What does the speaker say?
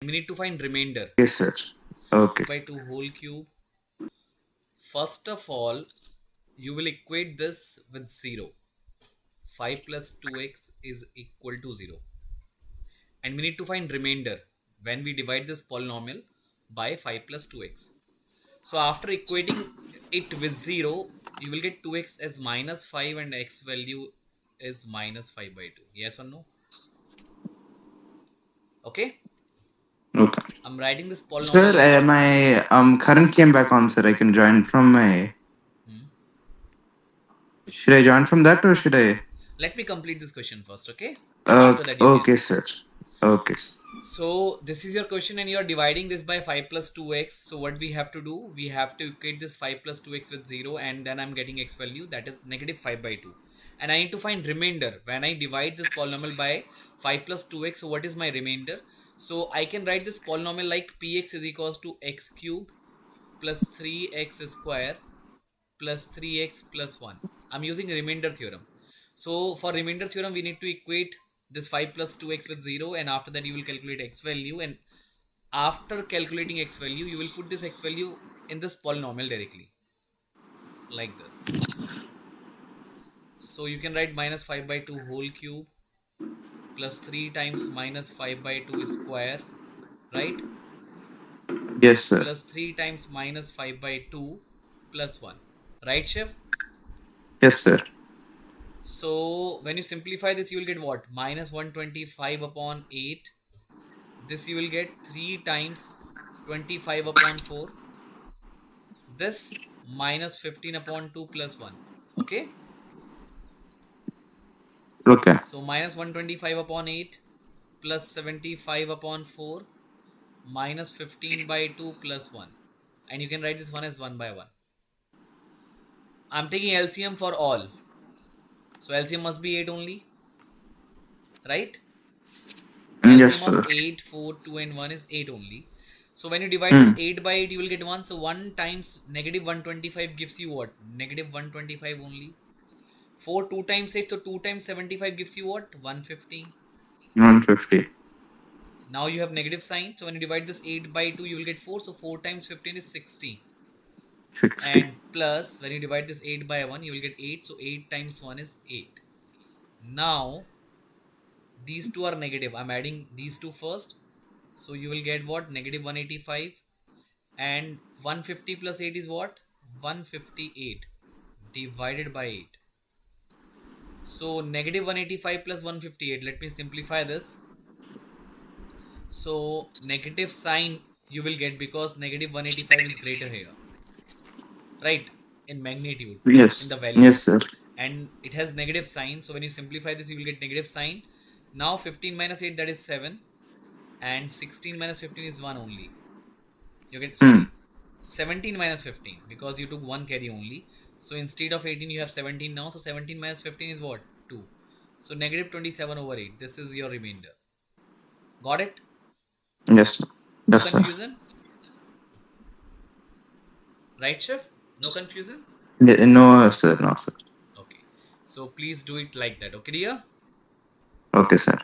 we need to find remainder. Yes, sir. Okay. By 2 whole cube. First of all, you will equate this with 0. 5 plus 2x is equal to 0. And we need to find remainder when we divide this polynomial by 5 plus 2x. So after equating it with 0, you will get 2x as minus 5 and x value is minus 5 by 2. Yes or no? Okay? Okay. I'm writing this Sir, polynomial like... my current came back on, sir. I can join from my. Should I join from that or should I? Let me complete this question first, okay? After that you can. Okay, sir. Okay. So this is your question and you are dividing this by 5 plus 2x. So what we have to do? We have to equate this 5 plus 2x with 0 and then I'm getting x value, that is negative 5 by 2. And I need to find remainder. When I divide this polynomial by 5 plus 2x, so what is my remainder? So I can write this polynomial like px is equals to x cube plus 3x square plus 3x plus 1. I'm using remainder theorem. So for remainder theorem, we need to equate this 5 plus 2x with 0 and after that you will calculate x value, and after calculating x value, you will put this x value in this polynomial directly like this. So you can write minus 5 by 2 whole cube plus 3 times minus 5 by 2 square, right? Yes, sir. Plus 3 times minus 5 by 2 plus 1. Right, Shiv? Yes, sir. So when you simplify this, you will get what? Minus 125 upon 8. This you will get 3 times 25 upon 4. This minus 15 upon 2 plus 1. Okay? Okay. So minus 125 upon 8 plus 75 upon 4 minus 15 by 2 plus 1. And you can write this one as 1 by 1. I'm taking LCM for all. So LCM must be 8 only. Right? Yes, LCM of sir. 8, 4, 2 and 1 is 8 only. So when you divide this 8 by 8, you will get 1. So 1 times negative 125 gives you what? Negative 125 only. 4 2 times 8, so 2 times 75 gives you what? 150. 150. Now you have negative sign. So when you divide this 8 by 2, you will get 4. So 4 times 15 is 60. 60. And plus, when you divide this 8 by 1, you will get 8. So 8 times 1 is 8. Now, these two are negative. I'm adding these two first. So you will get what? Negative 185. And 150 plus 8 is what? 158 divided by 8. So negative 185 plus 158. Let me simplify this. So negative sign you will get because negative 185 is greater here. Right? In magnitude. In Yes. the Yes, value. sir. And it has negative sign. So when you simplify this, you will get negative sign. Now 15 minus 8, that is 7. And 16 minus 15 is 1 only. You get, sorry, 17 minus 15 because you took one carry only. So instead of 18 you have 17 now. So 17 minus 15 is what? 2. So negative 27 over 8. This is your remainder. Got it? Yes, sir. No Yes, sir. confusion? Right, chef? No confusion? No, sir. No, sir. Okay. So please do it like that. Okay, dear? Okay, sir.